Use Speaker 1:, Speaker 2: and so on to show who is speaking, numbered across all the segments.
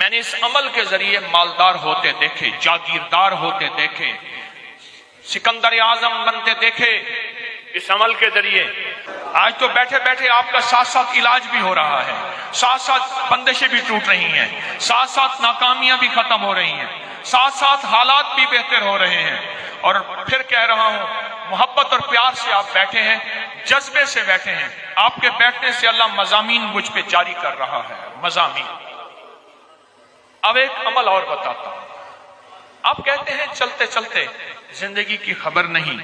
Speaker 1: میں نے اس عمل کے ذریعے مالدار ہوتے دیکھے، جاگیردار ہوتے دیکھے، سکندر اعظم بنتے دیکھے اس عمل کے ذریعے۔ آج تو بیٹھے بیٹھے آپ کا ساتھ ساتھ علاج بھی ہو رہا ہے، ساتھ ساتھ بندشیں بھی ٹوٹ رہی ہیں، ساتھ ساتھ ناکامیاں بھی ختم ہو رہی ہیں، ساتھ ساتھ حالات بھی بہتر ہو رہے ہیں۔ اور پھر کہہ رہا ہوں، محبت اور پیار سے آپ بیٹھے ہیں، جذبے سے بیٹھے ہیں، آپ کے بیٹھنے سے اللہ مضامین مجھ پہ جاری کر رہا ہے، مضامین۔ اب ایک عمل اور بتاتا ہوں۔ آپ کہتے ہیں چلتے چلتے زندگی کی خبر نہیں،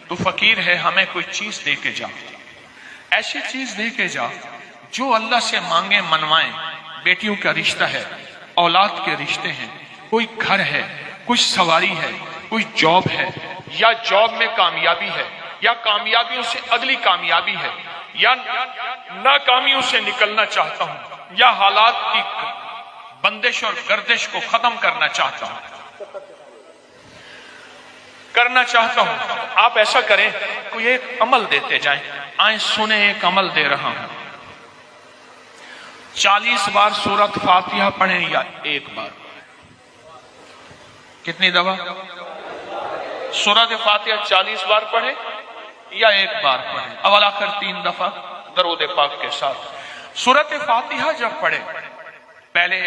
Speaker 1: تو فقیر ہے ہمیں کوئی چیز دے کے جا، ایسی چیز دے کے جا جو اللہ سے مانگے منوائیں۔ بیٹیوں کا رشتہ ہے، اولاد کے رشتے ہیں، کوئی گھر ہے، کوئی سواری ہے، کوئی جاب ہے، یا جاب میں کامیابی ہے، یا کامیابیوں سے اگلی کامیابی ہے، یا ناکامیوں سے نکلنا چاہتا ہوں، یا حالات کی بندش اور گردش کو ختم کرنا چاہتا ہوں۔ آپ ایسا کریں، کوئی ایک عمل دیتے جائیں۔ آئیں سنیں، ایک عمل دے رہا ہوں۔ 40 بار سورۃ فاتحہ پڑھیں یا ایک بار؟ کتنی دفعہ؟ سورۃ فاتحہ 40 بار پڑھیں یا ایک بار پڑھیں؟ اول آخر 3 دفعہ درود پاک کے ساتھ۔ سورۃ فاتحہ جب پڑھیں، پہلے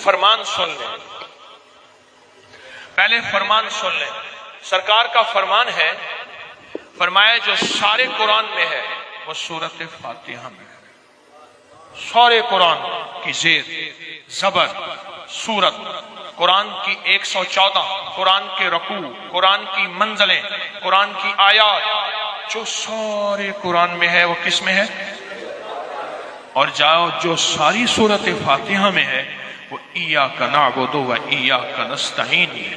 Speaker 1: فرمان سن لیں، سرکار کا فرمان ہے، فرمایا جو سارے قرآن میں ہے وہ سورۃ فاتحہ میں ہے۔ سارے قرآن کی زیر زبر سورت، قرآن کی 114، قرآن کے رکوع، قرآن کی منزلیں، قرآن کی آیات، جو سارے قرآن میں ہے وہ کس میں ہے؟ اور جاؤ جو ساری سورۃ فاتحہ میں ہے وہ ایاک نعبد و ایاک نستعین ہے۔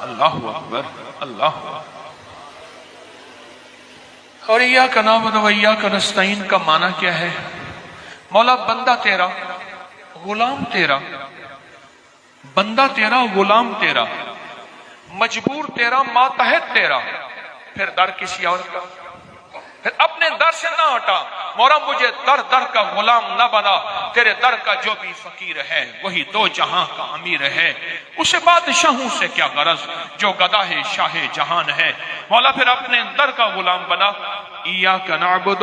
Speaker 1: اللہ اکبر، اللہ اکبر۔ اور ایاک نعبد و ایاک نستعین کا معنی کیا ہے؟ مولا بندہ تیرا، غلام تیرا، بندہ تیرا، غلام تیرا، مجبور تیرا، ماتحت تیرا، پھر در کسی اور کا، پھر اپنے در سے نہ ہٹا۔ مولا مجھے در در کا غلام نہ بنا، تیرے در کا جو بھی فقیر ہے وہی دو جہاں کا امیر ہے، اسے بادشاہوں سے کیا غرض جو گدا ہے شاہ جہان ہے۔ مولا پھر اپنے در کا غلام بنا۔ ایاک نعبد،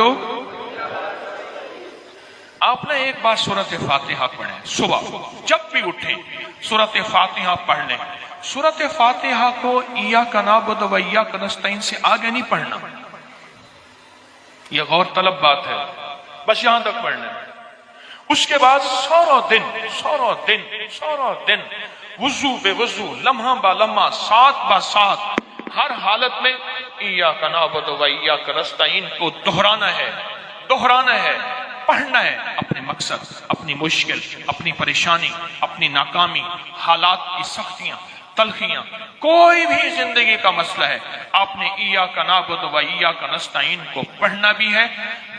Speaker 1: آپ نے ایک بار سورۃ فاتحہ پڑھیں، صبح جب بھی اٹھیں سورۃ فاتحہ پڑھ لیں۔ سورۃ فاتحہ کو ایاک نعبد و ایاک نستعین سے آگے نہیں پڑھنا، یہ غور طلب بات ہے، بس یہاں تک پڑھنا ہے۔ اس کے بعد سارا دن وضو بے وضو، لمحہ با لمحہ، ساتھ با ساتھ، ہر حالت میں ایاک نعبد و ایاک نستعین کو دہرانا ہے، پڑھنا ہے۔ اپنے مقصد، اپنی مشکل، اپنی پریشانی، اپنی ناکامی، حالات کی سختیاں، تلخیاں، کوئی بھی زندگی کا مسئلہ ہے، آپ نے ایاک نعبد و ایاک نستعین کو پڑھنا بھی ہے،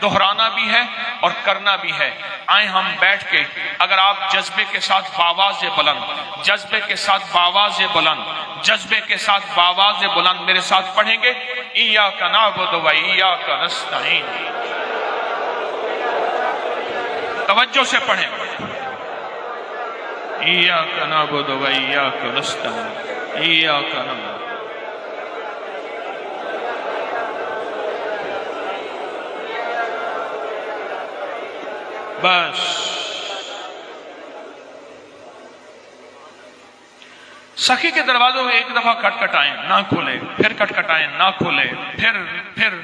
Speaker 1: دہرانا بھی ہے اور کرنا بھی ہے۔ آئیں ہم بیٹھ کے، اگر آپ جذبے کے ساتھ باواز بلند میرے ساتھ پڑھیں گے، ایاک نعبد و ایاک نستعین، توجہ سے پڑھیں، ایاک نعبد و ایاک نستعین، ایاک نعبد۔ بس سخی کے دروازوں میں ایک دفعہ کھٹکھٹائیں نہ کھولے، پھر کھٹکھٹائیں نہ کھولے، پھر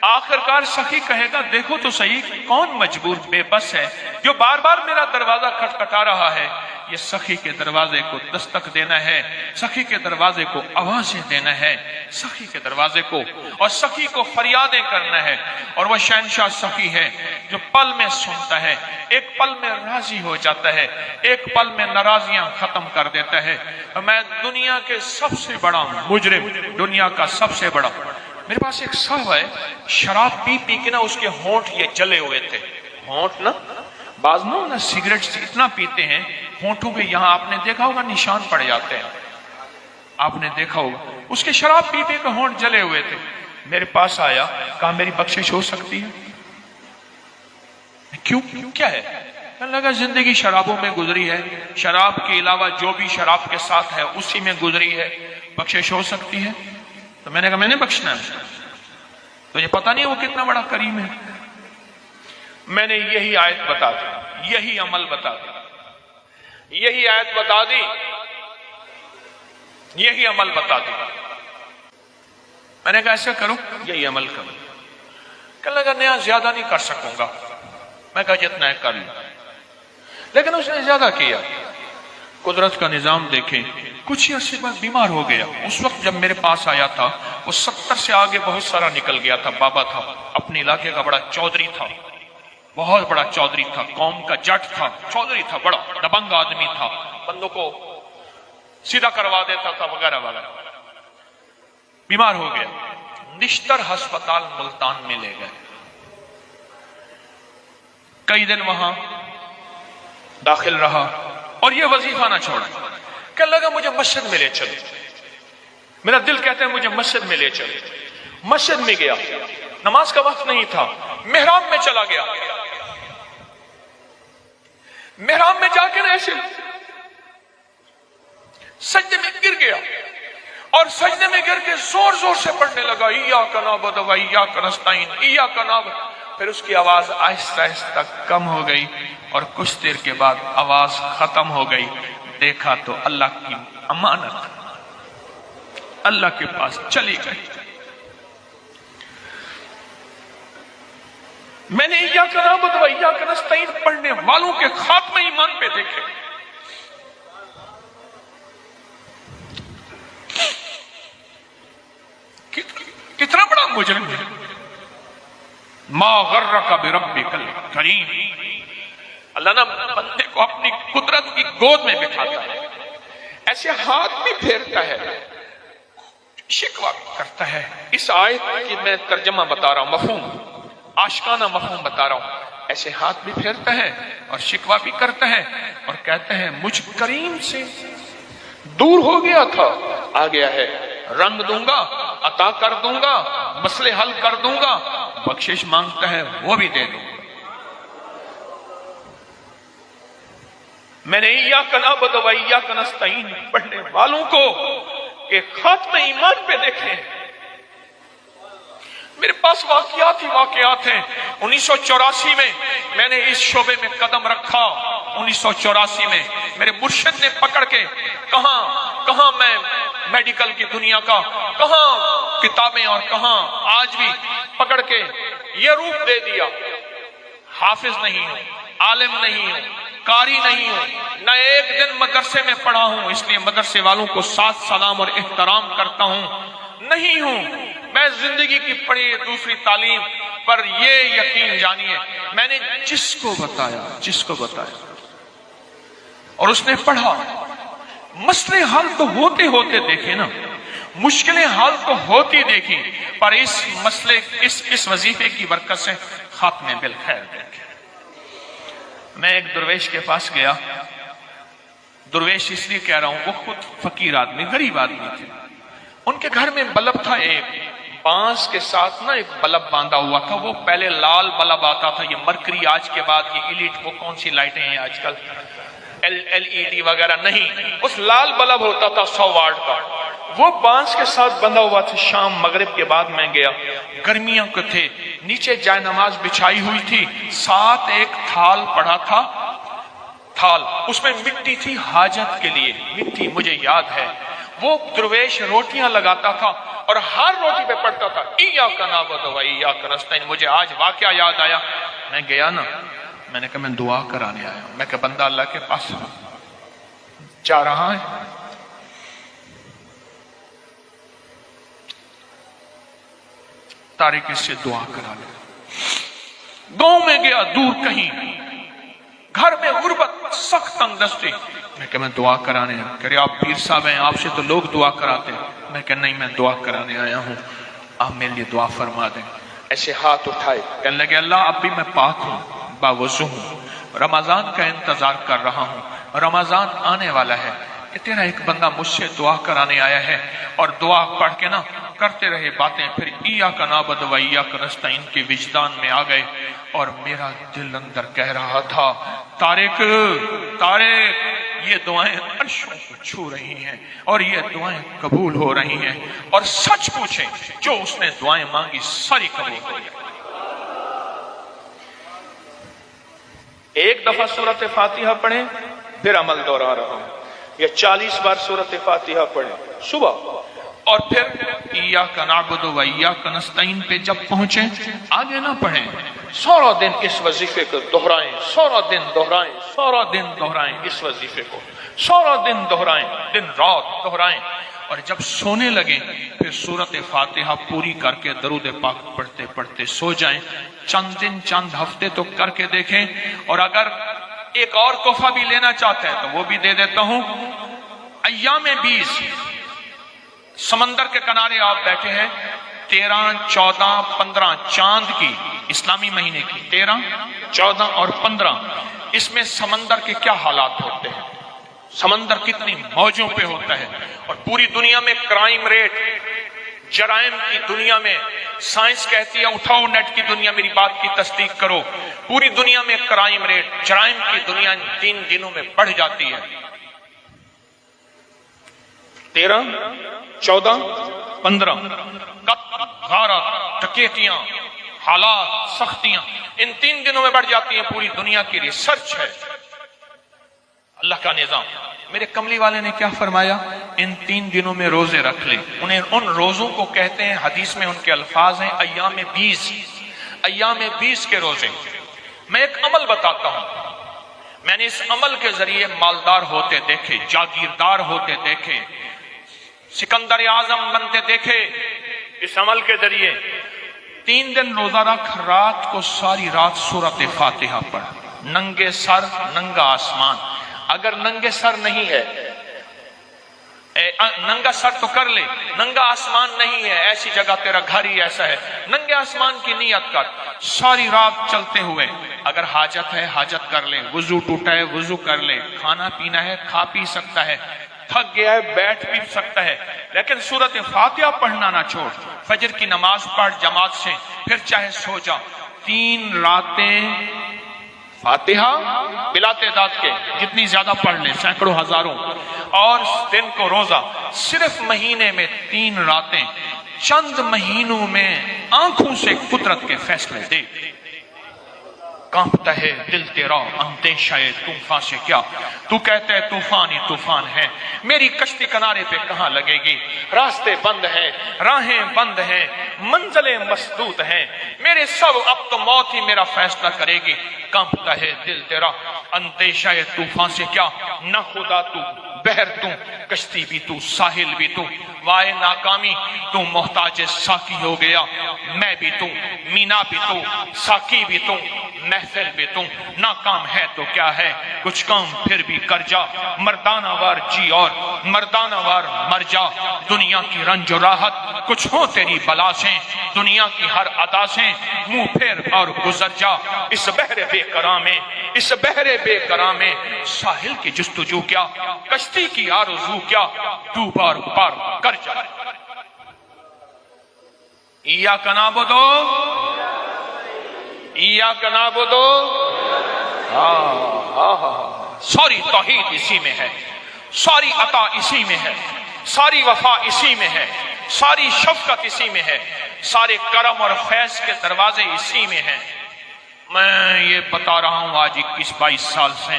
Speaker 1: آخرکار سخی کہے گا دیکھو تو صحیح کون مجبور بے بس ہے جو بار بار میرا دروازہ کھٹکھٹا رہا ہے۔ یہ سخی کے دروازے کو دستک دینا ہے، سخی کے دروازے کو آوازیں دینا ہے، سخی کے دروازے کو، اور سخی کو فریادیں کرنا ہے۔ اور وہ شہنشاہ سخی ہے جو پل میں سنتا ہے، ایک پل میں راضی ہو جاتا ہے، ایک پل میں ناراضیاں ختم کر دیتا ہے۔ میں دنیا کے سب سے بڑا مجرم، دنیا کا سب سے بڑا، میرے پاس ایک صاحب ہے، شراب پی پی کے نا اس کے ہونٹ یہ جلے ہوئے تھے، ہونٹ نا، بعض نا سگریٹ سے اتنا پیتے ہیں ہونٹوں پہ یہاں آپ نے دیکھا ہوگا نشان پڑ جاتے ہیں، آپ نے دیکھا ہوگا، اس کے شراب پی پی کے ہونٹ جلے ہوئے تھے۔ میرے پاس آیا، کہا میری بخشش ہو سکتی ہے؟ کیوں کیا ہے؟ کہنے لگا زندگی شرابوں میں گزری ہے، شراب کے علاوہ جو بھی شراب کے ساتھ ہے اسی میں گزری ہے، بخشش ہو سکتی ہے؟ تو میں نے کہا میں نے بخشنا ہے، تو یہ پتہ نہیں وہ کتنا بڑا کریم ہے۔ میں نے یہی آیت بتا دی، یہی عمل بتا دی، یہی آیت بتا دی، یہی عمل بتا دی۔ میں نے کہا ایسا کرو، یہی عمل کرو۔ کہنے لگا نیا زیادہ نہیں کر سکوں گا۔ میں کہا جتنا ہے کر لوں، لیکن اس نے زیادہ کیا۔ قدرت کا نظام دیکھیں، کچھ ہی عرصے بعد بیمار ہو گیا۔ اس وقت جب میرے پاس آیا تھا وہ 70 سے آگے بہت سارا نکل گیا تھا، بابا تھا، اپنے علاقے کا بڑا چودھری تھا، بہت بڑا چودھری تھا، قوم کا جٹ تھا، چودھری تھا، بڑا دبنگ آدمی تھا، بندوں کو سیدھا کروا دیتا تھا وغیرہ وغیرہ۔ بیمار ہو گیا، نشتر ہسپتال ملتان میں لے گئے، کئی دن وہاں داخل رہا اور یہ وظیفہ نہ چھوڑا۔ کہنے لگا مجھے مسجد میں لے چلو، میرا دل کہتا ہے مجھے مسجد میں لے چلو۔ مسجد میں گیا، نماز کا وقت نہیں تھا، محراب میں چلا گیا، محراب میں جا کے ایسے سجدے میں گر گیا اور سجدے میں گر کے زور زور سے پڑھنے لگا ایاک نعبد و ایاک نستعین، ایاک نعبد۔ پھر اس کی آواز آہستہ آہستہ کم ہو گئی اور کچھ دیر کے بعد آواز ختم ہو گئی۔ دیکھا تو اللہ کی امانت اللہ کے پاس چلی گئی۔ میں نے ایاک نعبد و ایاک نستعین پڑھنے والوں کے خاتمہ ایمان پہ دیکھے۔ کتنا بڑا مجرم ہے۔ ما غرک بربک الکریم، اللہ نا بندے کو اپنی قدرت کی گود میں بٹھاتا ہے، ایسے ہاتھ بھی پھیرتا ہے، شکوہ بھی کرتا ہے۔ اس آیت کی میں ترجمہ بتا رہا ہوں، مفہوم، عاشقانہ مفہوم بتا رہا ہوں۔ ایسے ہاتھ بھی پھیرتا ہے اور شکوہ بھی کرتا ہے اور کہتا ہے مجھ کریم سے دور ہو گیا تھا، آ گیا ہے، رنگ دوں گا، عطا کر دوں گا، مسئلے حل کر دوں گا، بخشش مانگتا ہے وہ بھی دے دوں گا۔ میں نے ایاک نعبد و ایاک نستعین پڑھنے والوں کو کہ خاتمہ ایمان پہ دیکھیں۔ میرے پاس واقعات ہی واقعات ہیں۔ 1984 میں نے اس شعبے میں قدم رکھا۔ 1984 میں میرے مرشد نے پکڑ کے کہاں میں میڈیکل کی دنیا کا، کہاں کتابیں اور کہاں آج بھی پکڑ کے یہ روپ دے دیا۔ حافظ نہیں ہوں، عالم نہیں ہوں، قاری نہیں ہوں، نہ ایک دن مدرسے میں پڑھا ہوں، اس لیے مدرسے والوں کو ساتھ سلام اور احترام کرتا ہوں، نہیں ہوں۔ میں زندگی کی پڑھی دوسری تعلیم پر یہ یقین جانیے، میں نے جس کو بتایا اور اس نے پڑھا، مسئلے حل تو ہوتے ہوتے دیکھے نا، مشکلیں حل تو ہوتی دیکھی، پر اس وظیفے کی برکت سے خاتمے بالخیر دیکھے۔ میں ایک درویش کے پاس گیا، درویش اس لیے کہہ رہا ہوں وہ خود فقیر آدمی، غریب آدمی تھے۔ ان کے گھر میں بلب تھا، ایک بانس کے ساتھ نا ایک بلب باندھا ہوا تھا، وہ پہلے لال بلب آتا تھا، یہ مرکری آج کے بعد یہ ایلیٹ وہ کون سی لائٹیں ہیں آج کل LED وغیرہ نہیں، اس لال بلب ہوتا تھا 100 واٹ کا، وہ بانس کے ساتھ بندھا ہوا تھا۔ شام مغرب کے بعد میں گیا، گرمیوں کے تھے، نیچے جائے نماز بچھائی ہوئی تھی، ساتھ ایک تھال پڑا تھا، تھال اس میں مٹی تھی حاجت کے لیے، مٹی مجھے یاد ہے۔ وہ درویش روٹیاں لگاتا تھا اور ہر روٹی پہ پڑھتا تھا ایاک نعبد و ایاک نستعین۔ مجھے آج واقعہ یاد آیا، میں گیا نا، میں نے کہا میں دعا کرانے آیا ہوں۔ میں کہا بندہ اللہ کے پاس جا رہا ہے، تاریخ سے دعا کرا لے۔ گاؤں میں گیا، دور کہیں، گھر میں غربت، سخت تنگ دستی۔ میں کہا میں دعا کرانے آیا ہوں۔ کہہ رہے آپ پیر صاحب ہیں، آپ سے تو لوگ دعا کراتے ہیں۔ میں کہا نہیں، میں دعا کرانے آیا ہوں، آپ میرے لیے دعا فرما دیں۔ ایسے ہاتھ اٹھائے، کہنے لگے اللہ اب بھی میں پاک ہوں، باوضو ہوں، رمضان کا انتظار کر رہا ہوں، رمضان آنے والا ہے، کہ تیرا ایک بندہ مجھ سے دعا کرانے آیا ہے، اور دعا پڑھ کے نا کرتے رہے باتیں، پھر ایاک نعبد و ایاک نستعین کے وجدان میں آ گئے۔ اور میرا دل اندر کہہ رہا تھا طارق طارق یہ دعائیں عرشوں کو چھو رہی ہیں اور یہ دعائیں قبول ہو رہی ہیں، اور سچ پوچھیں جو اس نے دعائیں مانگی ساری قبول ہو گئی۔ ایک دفعہ سورۃ فاتحہ پڑھیں، پھر عمل دوہرا رہا ہوں، یا 40 بار سورۃ فاتحہ پڑھیں صبح، اور پھر ایاک نعبد و ایاک نستعین پہ جب پہنچیں آگے نہ پڑھیں، سارا دن اس وظیفے کو دہرائیں، سارا دن دہرائیں، سارا دن دہرائیں، اس وظیفے کو سارا دن دہرائیں، دن رات دہرائیں، اور جب سونے لگیں پھر سورۃ فاتحہ پوری کر کے درود پاک پڑھتے پڑھتے سو جائیں۔ چند دن چند ہفتے تو کر کے دیکھیں، اور اگر ایک اور تحفہ بھی لینا چاہتے ہیں تو وہ بھی دے دیتا ہوں۔ ایام 20 سمندر کے کنارے آپ بیٹھے ہیں، 13 14 15 چاند کی اسلامی مہینے کی 13 14 اور 15، اس میں سمندر کے کیا حالات ہوتے ہیں، سمندر کتنی موجوں پہ ہوتا ہے، اور پوری دنیا میں کرائم ریٹ، جرائم کی دنیا میں سائنس کہتی ہے، اٹھاؤ نیٹ کی دنیا میری بات کی تصدیق کرو، پوری دنیا میں کرائم ریٹ، جرائم کی دنیا 3 دنوں میں بڑھ جاتی ہے، 13 14 15، قتل غارت ڈکیتیاں حالات سختیاں ان 3 دنوں میں بڑھ جاتی ہیں، پوری دنیا کی ریسرچ ہے، اللہ کا نظام۔ میرے کملی والے نے کیا فرمایا، ان 3 دنوں میں روزے رکھ لیں، انہیں ان روزوں کو کہتے ہیں، حدیث میں ان کے الفاظ ہیں ایام 20، ایام 20 کے روزے۔ میں ایک عمل بتاتا ہوں، میں نے اس عمل کے ذریعے مالدار ہوتے دیکھے، جاگیردار ہوتے دیکھے، سکندر اعظم بنتے دیکھے، اس عمل کے ذریعے 3 دن روزہ رکھ، رات کو ساری رات سورۃ فاتحہ پڑھ، ننگے سر ننگا آسمان، اگر ننگے سر نہیں ہے، ننگا سر تو کر لے، ننگا آسمان نہیں ہے، ایسی جگہ تیرا گھر ہی ایسا ہے، ننگے آسمان کی نیت کر، ساری رات چلتے ہوئے، اگر حاجت ہے حاجت کر لے، وضو ٹوٹا ہے وضو کر لے، کھانا پینا ہے کھا پی سکتا ہے، تھک گیا ہے بیٹھ بھی سکتا ہے، لیکن سورۃ فاتحہ پڑھنا نہ چھوڑ، فجر کی نماز پڑھ جماعت سے، پھر چاہے سو جا، 3 راتیں فاتحہ بلا تعداد کے، جتنی زیادہ پڑھ لیں، سینکڑوں ہزاروں، اور دن کو روزہ، صرف مہینے میں 3 راتیں، چند مہینوں میں آنکھوں سے قدرت کے فیصلے دے۔ کانپتا ہے دل تیرا اندیشہ طوفان سے کیا، تو کہتا ہے طوفان ہی طوفان ہے، میری کشتی کنارے پہ کہاں لگے گی، راستے بند ہیں، راہیں بند ہیں، منزلیں مسدود ہیں، میرے سب اب تو موت ہی میرا فیصلہ کرے گی۔ کانپتا ہے دل تیرا اندیشہ طوفان سے کیا، نہ خدا تو بحر تو، کشتی بھی تو، ساحل بھی تو، وائے ناکامی تو محتاج ساکی ہو گیا، میں بھی تو، مینا بھی تو، ساکی بھی تو، محفل بھی تو، ناکام ہے تو کیا ہے، کچھ کام پھر بھی کر جا، مردانہ وار جی اور مردانہ وار مر جا، دنیا کی رنج و راحت کچھ ہو تیری بلا سے، دنیا کی ہر ادا سے منہ پھیر اور گزر جا، اس بحر بے کرام میں، اس بحر بے کرام میں ساحل کی جستجو کیا، کشتی کی آرزو کیا، تو بار بار کر جا۔ ایاک نعبد ایاک نعبد، ساری توحید اسی میں ہے، ساری عطا اسی میں ہے، ساری وفا اسی میں ہے، ساری شفقت اسی میں ہے، سارے کرم اور فیض کے دروازے اسی میں ہیں۔ میں یہ بتا رہا ہوں آج 21-22 سال سے،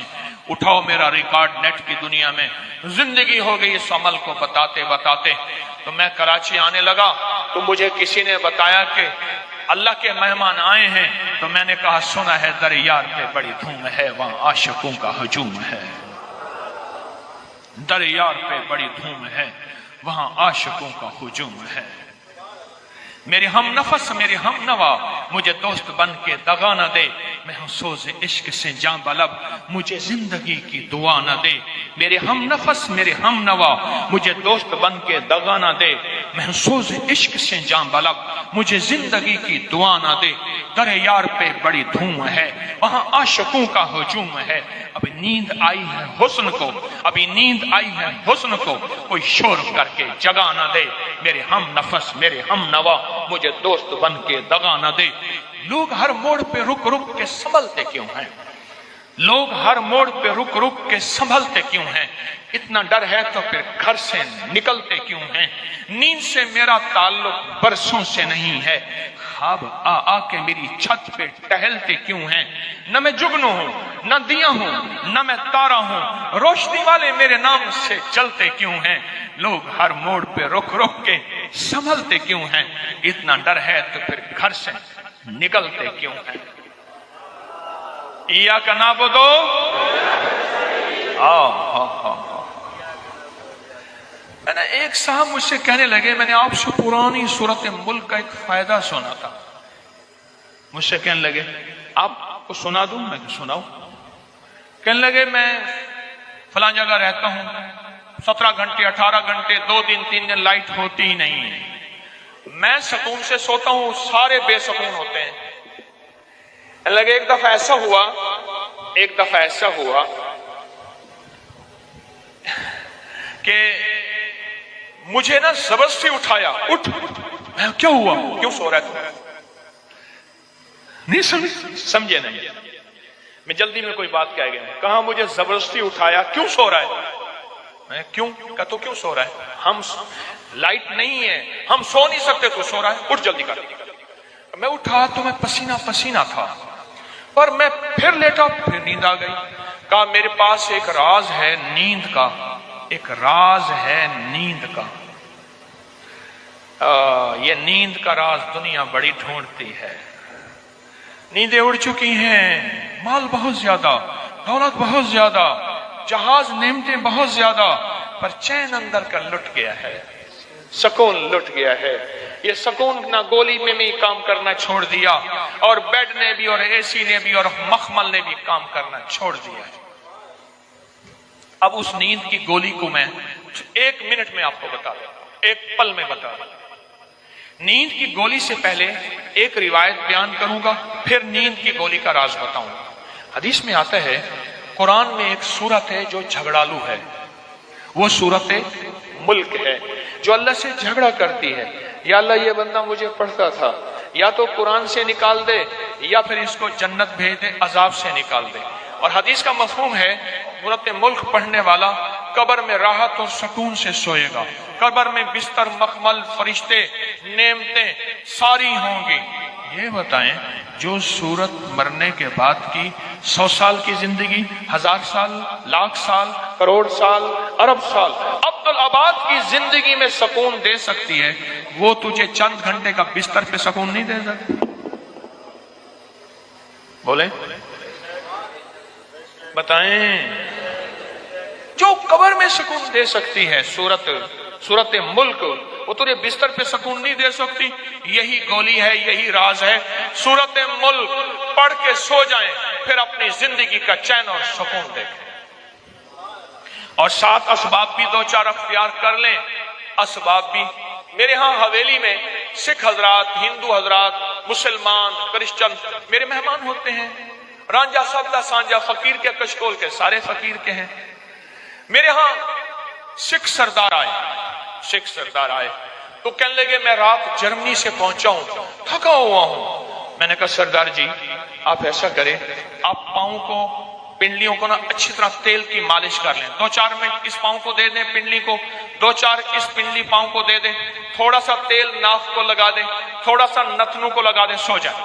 Speaker 1: اٹھاؤ میرا ریکارڈ نیٹ کی دنیا میں، زندگی ہو گئی اس عمل کو بتاتے بتاتے۔ تو میں کراچی آنے لگا تو مجھے کسی نے بتایا کہ اللہ کے مہمان آئے ہیں، تو میں نے کہا سنا ہے در یار پہ بڑی دھوم ہے، وہاں عاشقوں کا ہجوم ہے، در یار پہ بڑی دھوم ہے، وہاں عاشقوں کا ہجوم ہے۔ میرے ہم نفس میرے ہم نوا مجھے دوست بن کے دغا نہ دے، میں حسوز عشق سے جاں بلب مجھے زندگی کی دعا نہ دے، میرے ہم نفس میرے ہم نوا مجھے دوست بن کے دغا نہ دے، میں حسوز عشق سے جاں بلب مجھے زندگی کی دعا نہ دے، در یار پہ بڑی دھوم ہے، وہاں عاشقوں کا ہجوم ہے. ابھی نیند آئی ہے حسن کو, ابھی نیند آئی ہے حسن کو, کوئی شور کر کے جگا نہ دے میرے ہم نفس میرے ہم نوا, مجھے دوست بن کے دگا نہ دے. لوگ ہر موڑ پہ رک رک کے سنبھلتے کیوں ہیں؟ لوگ ہر موڑ پہ رک رک کے سنبھلتے کیوں ہیں؟ اتنا ڈر ہے تو پھر گھر سے نکلتے کیوں ہیں؟ نیند سے میرا تعلق برسوں سے نہیں ہے, خواب آ آ کے میری چھت پہ ٹہلتے کیوں ہیں؟ نہ میں جگنو ہوں نہ دیا ہوں نہ میں تارا ہوں, روشنی والے میرے نام سے چلتے کیوں ہیں؟ لوگ ہر موڑ پہ رک رک کے سنبھلتے کیوں ہیں؟ اتنا ڈر ہے تو پھر گھر سے نکلتے کیوں ہیں؟ ایاک نعبد میں نے ایک صاحب مجھ سے کہنے لگے, میں نے آپ سے پرانی سورت ملک کا ایک فائدہ سنا تھا. مجھ سے کہنے لگے آپ کو سنا دوں؟ میں سناؤں. کہنے لگے میں فلاں جگہ رہتا ہوں, 17 گھنٹے 18 گھنٹے 2 دن 3 دن لائٹ ہوتی ہی نہیں ہے, میں سکون سے سوتا ہوں, سارے بے سکون ہوتے ہیں. لگے ایک دفعہ ایسا ہوا کہ مجھے نا زبردستی اٹھایا, اٹھ. میں کیا ہوا, کیوں سو رہا ہے نہیں سمجھے نہیں. میں جلدی میں کوئی بات کہہ گیا, کہا مجھے زبردستی اٹھایا, کیوں سو رہا ہے؟ میں کیوں کہا تو کیوں سو رہا ہے؟ ہم لائٹ نہیں ہے ہم سو نہیں سکتے, تو سو رہا ہے, اٹھ جلدی کر. میں اٹھا تو میں پسینہ پسینہ تھا, پر میں پھر لیٹا, پھر نیند آ گئی. کہا میرے پاس ایک راز ہے نیند کا, ایک راز ہے نیند کا. یہ نیند کا راز دنیا بڑی ڈھونڈتی ہے. نیندیں اڑ چکی ہیں, مال بہت زیادہ, دولت بہت زیادہ, جہاز نعمتیں بہت زیادہ, پر چین اندر کا لٹ گیا ہے, سکون لٹ گیا ہے. یہ سکون نہ گولی میں بھی کام کرنا چھوڑ دیا, اور بیڈ نے بھی, اور اے سی نے بھی, اور مخمل نے بھی کام کرنا چھوڑ دیا ہے. اب اس نیند کی گولی کو میں 1 منٹ میں آپ کو بتا دوں, 1 پل میں بتا دوں. نیند کی گولی سے پہلے ایک روایت بیان کروں گا, پھر نیند کی گولی کا راز بتاؤں گا. حدیث میں آتا ہے قرآن میں ایک سورت ہے جو جھگڑالو ہے, وہ سورت ملک ہے, جو اللہ سے جھگڑا کرتی ہے. یا اللہ یہ بندہ مجھے پڑھتا تھا, یا تو قرآن سے نکال دے, یا پھر اس کو جنت بھیج دے, عذاب سے نکال دے. اور حدیث کا مفہوم ہے سورت ملک پڑھنے والا قبر میں راحت اور سکون سے سوئے گا, قبر میں بستر مخمل فرشتے نعمتیں ساری ہوں گی. یہ بتائیں جو سورت مرنے کے بعد کی 100 سال کی زندگی, 1000 سال, لاکھ سال, کروڑ سال, ارب سال, عبدالآباد کی زندگی میں سکون دے سکتی ہے, وہ تجھے چند گھنٹے کا بستر پہ سکون نہیں دے سکتی؟ بولیں بتائیں. جو قبر میں سکون دے سکتی ہے سورت ملک, وہ تجھے بستر پہ سکون نہیں دے سکتی. یہی گولی ہے, یہی راز ہے. سورت ملک پڑھ کے سو جائیں, پھر اپنی زندگی کا چین اور سکون دیکھیں, اور 7 اسباب بھی 2-4 اختیار کر لیں. اسباب بھی میرے ہاں حویلی میں سکھ حضرات, ہندو حضرات, مسلمان, کرسچن میرے مہمان ہوتے ہیں. رانجا سبلا سانجا فقیر کے, کشکول کے سارے فقیر کے ہیں. میرے ہاں سکھ سردار آئے تو کہنے لگے میں رات جرمنی سے پہنچا ہوں, تھکا ہوا ہوں. میں نے کہا سردار جی آپ ایسا کریں, آپ پاؤں کو, پنڈلیوں کو نا اچھی طرح تیل کی مالش کر لیں. 2-4 منٹ اس پاؤں کو دے دیں پنڈلی کو, 2-4 اس پنڈلی پاؤں کو دے دیں, تھوڑا سا تیل ناف کو لگا دیں, تھوڑا سا نتنوں کو لگا دیں, سو جائیں.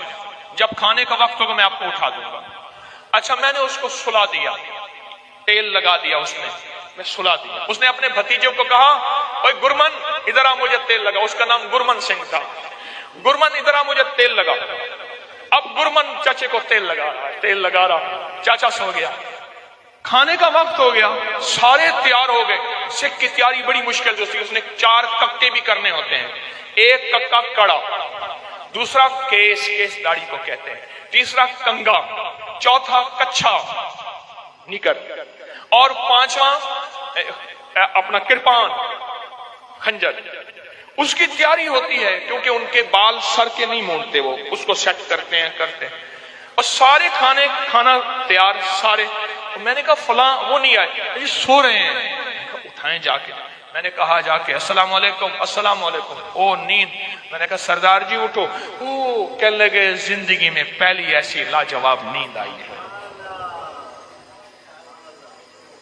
Speaker 1: جب کھانے کا وقت ہوگا میں آپ کو اٹھا دوں گا. اچھا میں نے اس کو سلا دیا, تیل لگا دیا اس نے, میں سلا دیا. اس نے اپنے بھتیجے کو کہا اوے گرمن ادھر آ مجھے تیل لگا. اس کا نام گرمن سنگھ تھا. گرمن ادھر آ مجھے تیل لگا. اب گرمن چاچے کو تیل لگا رہا, چاچا سو گیا. کھانے کا وقت ہو گیا, سارے تیار ہو گئے. سکھ کی تیاری بڑی مشکل جو تھی, اس نے 4 ککے بھی کرنے ہوتے ہیں. 1 ککا کڑا, دوسرا کیس داڑھی کو کہتے ہیں, تیسرا کنگا, چوتھا کچھا نکر, اور 5واں اپنا کرپان خنجر. اس کی تیاری ہوتی ہے کیونکہ ان کے بال سر کے نہیں مونتے, وہ اس کو سیٹ کرتے ہیں. اور سارے کھانا تیار سارے. میں نے کہا فلاں وہ نہیں آئے, یہ سو رہے ہیں. اٹھائیں جا کے. میں نے کہا جا کے السلام علیکم السلام علیکم. او نیند. میں نے کہا سردار جی اٹھو. او کہنے لگے زندگی میں پہلی ایسی لاجواب نیند آئی ہے.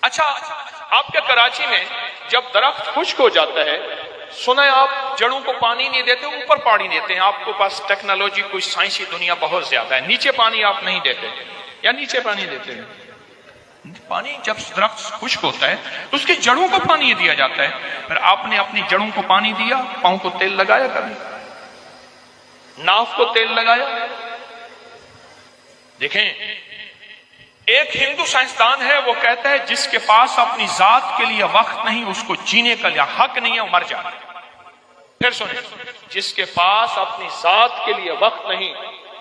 Speaker 1: اچھا آپ کے کراچی میں جب درخت خشک ہو جاتا ہے, سنا ہے آپ جڑوں کو پانی نہیں دیتے, اوپر پانی دیتے ہیں. آپ کے پاس ٹیکنالوجی کوئی سائنسی دنیا بہت زیادہ ہے. نیچے پانی آپ نہیں دیتے, یا نیچے پانی دیتے ہیں؟ پانی جب درخت خشک ہوتا ہے تو اس کی جڑوں کو پانی دیا جاتا ہے. پھر آپ نے اپنی جڑوں کو پانی دیا, پاؤں کو تیل لگایا, کبھی ناف کو تیل لگایا؟ دیکھیں ایک ہندو سائنسدان ہے, وہ کہتا ہے جس کے پاس اپنی ذات کے لیے وقت نہیں, اس کو جینے کا حق نہیں ہے, وہ مر جائے. پھر سنیں, جس کے پاس اپنی ذات کے لیے وقت نہیں,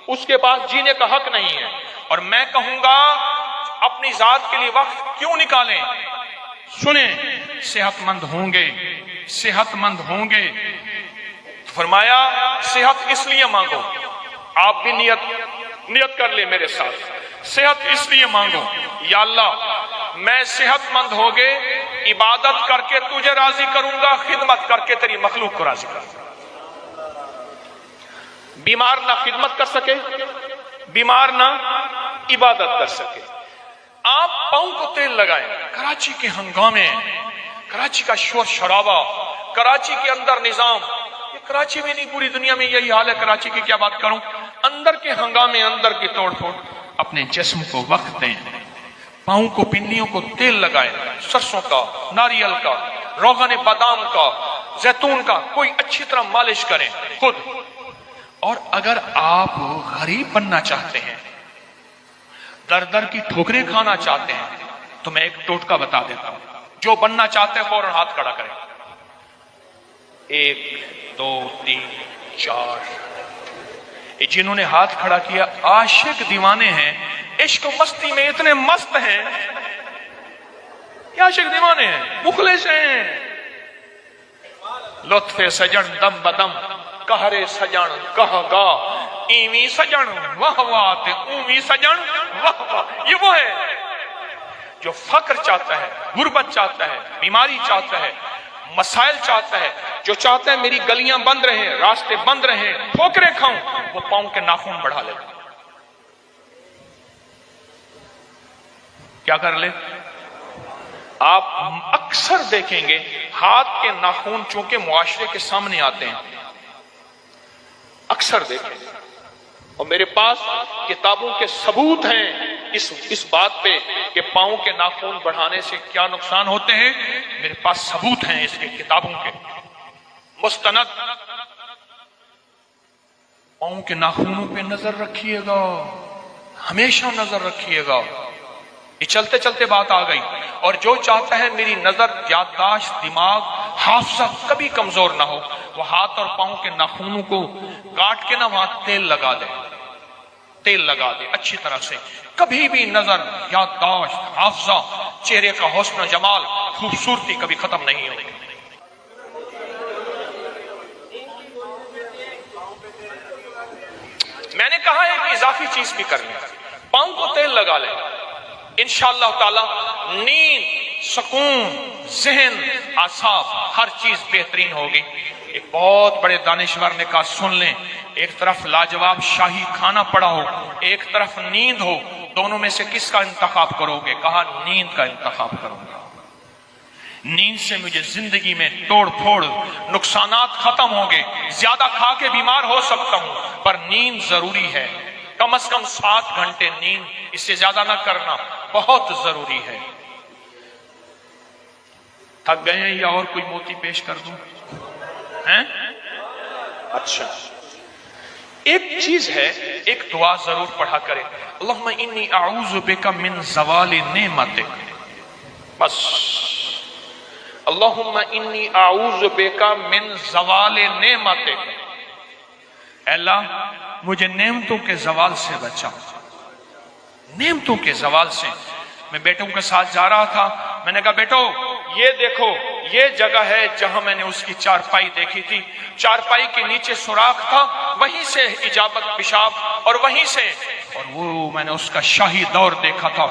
Speaker 1: اس کے پاس جینے کا حق نہیں ہے. اور میں کہوں گا اپنی ذات کے لیے وقت کیوں نکالیں؟ سنیں, صحت مند ہوں گے, صحت مند ہوں گے. فرمایا صحت اس لیے مانگو. آپ بھی نیت کر لیں میرے ساتھ. صحت اس لیے مانگو, یا اللہ میں صحت مند ہو گے, عبادت کر کے تجھے راضی کروں گا, خدمت کر کے تیری مخلوق کو راضی کروں گا. بیمار نہ خدمت کر سکے, بیمار نہ عبادت کر سکے. آپ پاؤں کو تیل لگائیں. کراچی کے ہنگامے, کراچی کا شور شرابہ, کراچی کے اندر نظام, یہ کراچی میں نہیں پوری دنیا میں یہی حال ہے. کراچی کی کیا بات کروں, اندر کے ہنگامے, اندر کی توڑ پھوڑ. اپنے جسم کو وقت دیں, پاؤں کو پنڈلیوں کو تیل لگائیں, سرسوں کا, ناریل کا, روغن بادام کا, زیتون کا, کوئی اچھی طرح مالش کریں خود. اور اگر آپ غریب بننا چاہتے ہیں, در در کی ٹھوکریں کھانا چاہتے ہیں, تو میں ایک ٹوٹکا بتا دیتا ہوں. جو بننا چاہتے ہیں فوراً ہاتھ کھڑا کریں. 1 2 3 4. جنہوں نے ہاتھ کھڑا کیا عاشق دیوانے ہیں, عشق و مستی میں اتنے مست ہیں. یہ عاشق دیوانے ہیں, مخلص ہیں. لطف سجن دم بدم, کہرے سجن کہا گا, ایویں سجن واہ واہ اویں سجن واہ واہ. یہ وہ ہے جو فقر چاہتا ہے, غربت چاہتا ہے, بیماری چاہتا ہے, مسائل چاہتا ہے, جو چاہتا ہے میری گلیاں بند رہیں, راستے بند رہیں, ٹھوکریں کھاؤں, وہ پاؤں کے ناخن بڑھا لے. کیا کر لے؟ آپ اکثر دیکھیں گے ہاتھ کے ناخن چونکہ معاشرے کے سامنے آتے ہیں, اکثر دیکھیں. اور میرے پاس کتابوں کے ثبوت ہیں اس بات پہ کہ پاؤں کے ناخن بڑھانے سے کیا نقصان ہوتے ہیں. میرے پاس ثبوت ہیں اس کے, کتابوں کے مستند. پاؤں کے ناخنوں پہ نظر رکھیے گا, ہمیشہ نظر رکھیے گا. یہ چلتے چلتے بات آ گئی. اور جو چاہتا ہے میری نظر, یادداشت, دماغ, حافظہ کبھی کمزور نہ ہو, وہ ہاتھ اور پاؤں کے ناخنوں کو کاٹ کے نہ وہاں تیل لگا دے, تیل لگا دے اچھی طرح سے. کبھی بھی نظر, یادداشت, حافظہ, چہرے کا حسن و جمال, خوبصورتی کبھی ختم نہیں ہوگی. میں نے کہا ایک اضافی چیز بھی کرنی, پاؤں کو تیل لگا لیں. انشاءاللہ تعالی نیند, سکون, ذہن, اعصاب, ہر چیز بہترین ہوگی. ایک بہت بڑے دانشور نے کہا سن لیں, ایک طرف لاجواب شاہی کھانا پڑا ہو, ایک طرف نیند ہو, دونوں میں سے کس کا انتخاب کرو گے؟ کہا نیند کا انتخاب کروں گا. نیند سے مجھے زندگی میں توڑ پھوڑ, نقصانات ختم ہوں گے. زیادہ کھا کے بیمار ہو سکتا ہوں, پر نیند ضروری ہے. کم از کم 7 گھنٹے نیند, اس سے زیادہ نہ کرنا, بہت ضروری ہے. تھک گئے ہیں یا اور کوئی موتی پیش کر دوں؟ اچھا, ایک چیز ہے, ایک دعا ضرور پڑھا کرے, اللہم انی اعوذ بک من زوال نعمتک. بس, اللہم انی اعوذ بک من زوال نعمتک. اے اللہ مجھے نعمتوں کے زوال سے بچا, نعمتوں کے زوال سے. میں بیٹوں کے ساتھ جا رہا تھا, میں نے کہا بیٹو یہ دیکھو یہ جگہ ہے جہاں میں نے اس کی چارپائی دیکھی تھی، چارپائی کے نیچے سوراخ تھا، وہیں سے اجابت پیشاب، اور وہیں سے، اور وہ میں نے اس کا شاہی دور دیکھا تھا،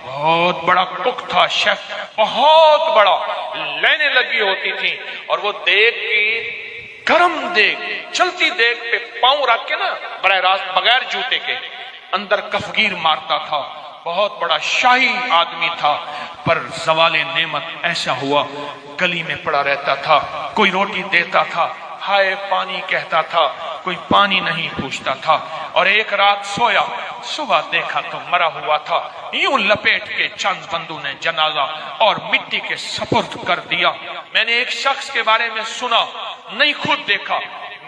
Speaker 1: بہت بڑا کک تھا، شیف بہت بڑا، لائنیں لگی ہوتی تھیں، اور وہ دیکھ کی گرم دیگ، چلتی دیگ پہ پاؤں رکھ کے نا براہ راست بغیر جوتے کے اندر کفگیر مارتا تھا، بہت بڑا شاہی آدمی تھا، پر زوال نعمت ایسا ہوا گلی میں پڑا رہتا تھا، کوئی روٹی دیتا تھا ہائے پانی کہتا تھا، کوئی پانی نہیں پوچھتا تھا، اور ایک رات سویا، صبح دیکھا تو مرا ہوا تھا، یوں لپیٹ کے چند بندوں نے جنازہ اور مٹی کے سپرد کر دیا۔ میں نے ایک شخص کے بارے میں سنا، نہیں خود دیکھا،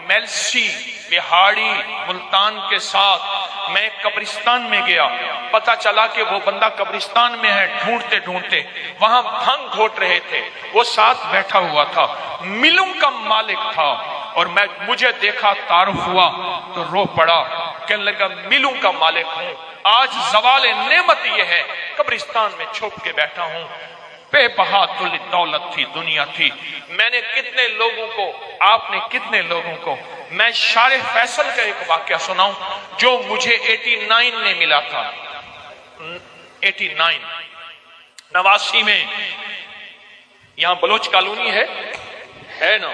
Speaker 1: میلسی بہاڑی ملتان کے ساتھ میں قبرستان میں گیا، پتا چلا کہ وہ بندہ قبرستان میں ہے، ڈھونڈتے ڈھونڈتے وہاں بھنگ گھوٹ رہے تھے، وہ ساتھ بیٹھا ہوا تھا، ملوں کا مالک تھا، اور مجھے دیکھا تعارف ہوا تو رو پڑا، کہنے لگا ملوں کا مالک ہوں، آج زوال نعمت یہ ہے قبرستان میں چھپ کے بیٹھا ہوں، بے بہا دولت تھی، دنیا تھی، میں نے کتنے لوگوں کو، آپ نے کتنے لوگوں کو، میں شارع فیصل کا ایک واقعہ سناؤں جو مجھے 89 میں ملا تھا، 89 89 میں، یہاں بلوچ کالونی ہے نا،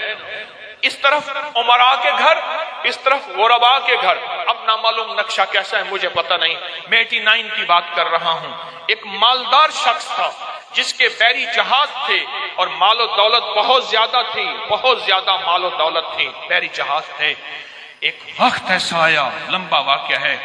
Speaker 1: اس طرف عمراء کے گھر، اس طرف غرباء کے گھر، اب نامعلوم نقشہ کیسا ہے مجھے پتہ نہیں، میں 89 کی بات کر رہا ہوں۔ ایک مالدار شخص تھا جس کے بحری جہاز تھے اور مال و دولت بہت زیادہ تھی، بہت زیادہ مال و دولت تھی، بحری جہاز تھے۔ ایک وقت ایسا آیا، لمبا واقعہ ہے،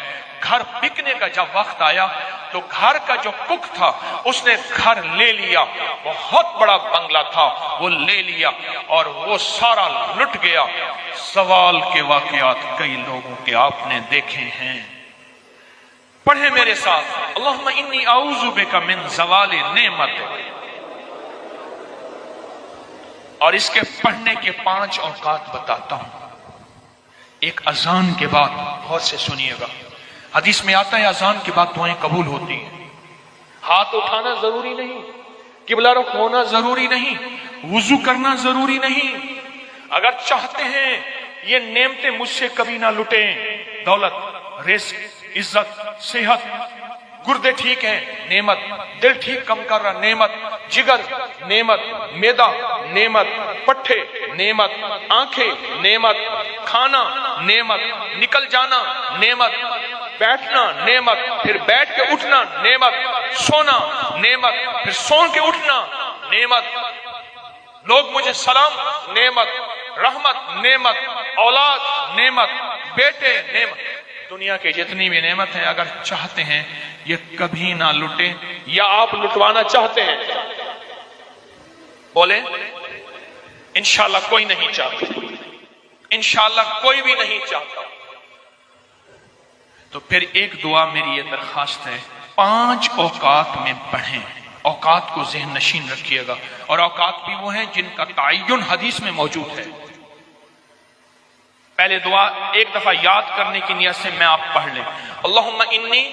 Speaker 1: گھر بکنے کا جب وقت آیا تو گھر کا جو کک تھا اس نے گھر لے لیا، بہت بڑا بنگلہ تھا، وہ لے لیا اور وہ سارا لٹ گیا۔ سوال کے واقعات کئی لوگوں کے آپ نے دیکھے ہیں، پڑھیں میرے ساتھ، اللہم انی اعوذ بک من زوال نعمت، اور اس کے پڑھنے کے 5 اوقات بتاتا ہوں۔ ایک اذان کے بعد، غور سے سنیے گا، حدیث میں آتا ہے اذان کے بعد دعائیں قبول ہوتی ہیں، ہاتھ اٹھانا ضروری نہیں، قبلہ رخ ہونا ضروری نہیں، وضو کرنا ضروری نہیں، اگر چاہتے ہیں یہ نعمتیں مجھ سے کبھی نہ لٹیں، دولت، رزق، عزت، صحت، گردے ٹھیک ہیں نعمت، دل ٹھیک کم کر رہا نعمت، جگر نعمت، میدا نعمت، پٹھے نعمت، آنکھیں نعمت، کھانا نعمت، نکل جانا نعمت، بیٹھنا نعمت، پھر بیٹھ کے اٹھنا نعمت، سونا نعمت، پھر سون کے اٹھنا نعمت، لوگ مجھے سلام نعمت، رحمت نعمت، اولاد نعمت، بیٹے نعمت، دنیا کے جتنی بھی نعمت ہیں اگر چاہتے ہیں یہ کبھی نہ لٹیں، یا آپ لٹوانا چاہتے ہیں؟ بولیں انشاءاللہ کوئی نہیں چاہتا، انشاءاللہ کوئی بھی نہیں چاہتا۔ تو پھر ایک دعا میری یہ درخواست ہے، 5 اوقات میں پڑھیں، اوقات کو ذہن نشین رکھیے گا، اور اوقات بھی وہ ہیں جن کا تعین حدیث میں موجود ہے۔ پہلے دعا ایک دفعہ یاد کرنے کی نیت سے میں آپ پڑھ لیں، اللہم انی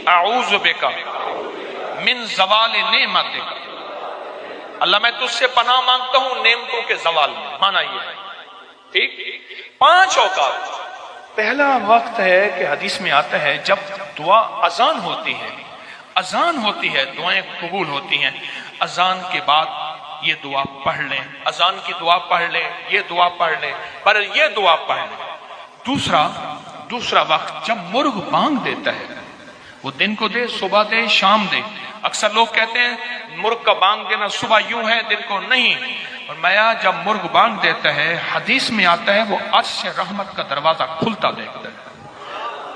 Speaker 1: اعوذ بک من زوال نعمتک، اللہ میں تجھ سے پناہ مانگتا ہوں نعمتوں کے زوال میں، مانا یہ ہے، ٹھیک؟ 5 اوقات۔ پہلا وقت ہے کہ حدیث میں آتا ہے جب دعا اذان ہوتی ہے، اذان ہوتی ہے دعائیں قبول ہوتی ہیں، اذان کے بعد یہ دعا پڑھ لیں، اذان کی دعا پڑھ لیں، یہ دعا پڑھ لیں، پر یہ دعا پڑھ لیں۔ دوسرا وقت جب مرغ بانگ دیتا ہے، وہ دن کو دے، صبح دے، شام دے، اکثر لوگ کہتے ہیں مرغ کا بانگ دینا صبح یوں ہے دن کو نہیں، اور میاں جب مرغ بانگ دیتا ہے حدیث میں آتا ہے وہ عرش سے رحمت کا دروازہ کھلتا دیکھتا ہے،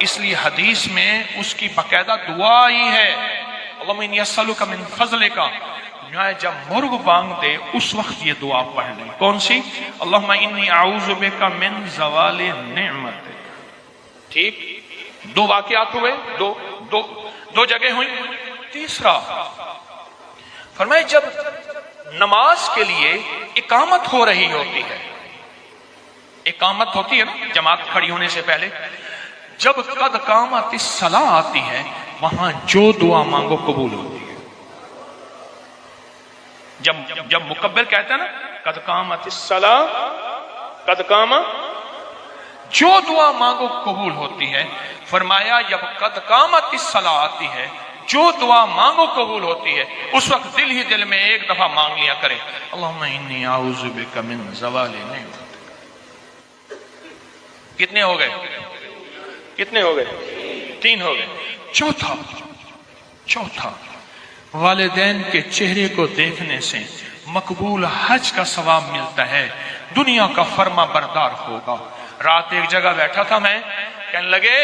Speaker 1: اس لیے حدیث میں اس کی باقاعدہ دعا ہی ہے، اللہم انی اسألک من فضلک، جب مرغ بانگ دے اس وقت یہ دعا پڑھ لیں، کون سی؟ اللہم انی اعوذ بک من زوال نعمت، ٹھیک؟ 2 واقعات ہوئے، دو جگہ ہوئی۔ تیسرا فرمائے جب نماز کے لیے اقامت ہو رہی ہوتی ہے، اقامت ہوتی ہے نا جماعت کھڑی ہونے سے پہلے، جب قد قامت الصلاۃ آتی ہے وہاں جو دعا مانگو قبول ہوتی ہے، جب مکبر کہتا ہے نا قد قامت الصلاۃ، قد قامت، جو دعا مانگو قبول ہوتی ہے. فرمایا جب قد قامت الصلاۃ آتی ہے، جو دعا مانگو قبول ہوتی ہے، اس وقت دل ہی دل میں ایک دفعہ مانگ لیا کرے اللہم انی اعوذ بک من زوال نعمتک. کتنے ہو گئے؟ کتنے ہو گئے؟ 3 ہو گئے. چوتھا والدین کے چہرے کو دیکھنے سے مقبول حج کا ثواب ملتا ہے، دنیا کا فرما بردار ہوگا. رات ایک جگہ بیٹھا تھا میں، کہنے لگے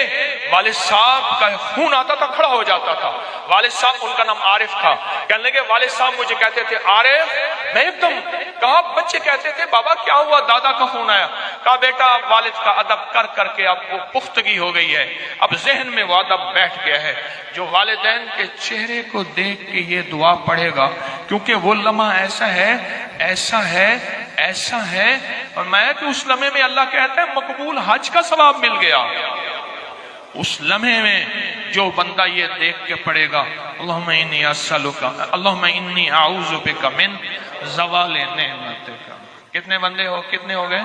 Speaker 1: والد صاحب کا خون آتا تھا، کھڑا ہو جاتا تھا. والد صاحب، ان کا نام عارف تھا، کہنے لگے والد صاحب مجھے کہتے تھے عارف. میں ایک دم کہا، بچے کہتے تھے بابا کیا ہوا؟ دادا کا خون آیا. کہا بیٹا اب والد کا ادب کر کر کے اب وہ پختگی ہو گئی ہے، اب ذہن میں وہ ادب بیٹھ گیا ہے. جو والدین کے چہرے کو دیکھ کے یہ دعا پڑھے گا، کیونکہ وہ لمحہ ایسا ہے ایسا ہے ایسا ہے، اور میں کہ اس لمحے میں اللہ کہتا ہے مقبول حج کا ثواب مل گیا. اس لمحے میں جو بندہ یہ دیکھ کے پڑھے گا اللہم انی اسألک، اللہم انی اعوذ بک من زوال نعمتک. کتنے بندے ہو؟ کتنے ہو گئے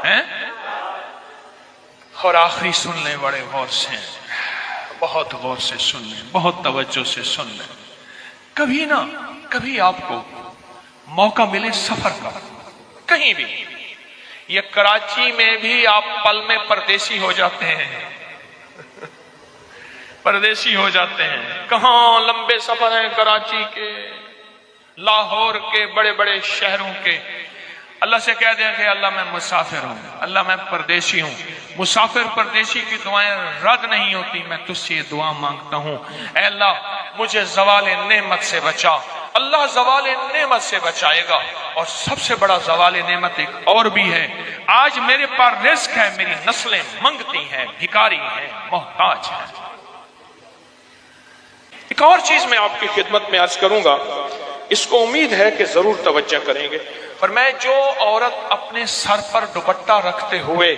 Speaker 1: ہیں؟ اور آخری سن لیں بڑے غور سے، بہت غور سے سن لیں، بہت توجہ سے سن لیں. کبھی آپ کو موقع ملے سفر کا کہیں بھی، یہ کراچی میں بھی آپ پل میں پردیسی ہو جاتے ہیں، پردیسی ہو جاتے ہیں. کہاں لمبے سفر ہیں کراچی کے، لاہور کے، بڑے بڑے شہروں کے. اللہ سے کہہ دیں کہ اللہ میں مسافر ہوں، اللہ میں پردیسی ہوں. مسافر پردیسی کی دعائیں رد نہیں ہوتی. میں تجھ سے یہ دعا مانگتا ہوں، اے اللہ مجھے زوال نعمت سے بچا. اللہ زوال نعمت سے بچائے گا. اور سب سے بڑا زوال نعمت ایک اور بھی ہے. آج میرے پاس رزق ہے، میری نسلیں منگتی ہیں، بھکاری ہیں، محتاج ہیں. ایک اور چیز میں آپ کی خدمت میں عرض کروں گا، اس کو امید ہے کہ ضرور توجہ کریں گے. فرمایا جو عورت اپنے سر پر دوپٹہ رکھتے ہوئے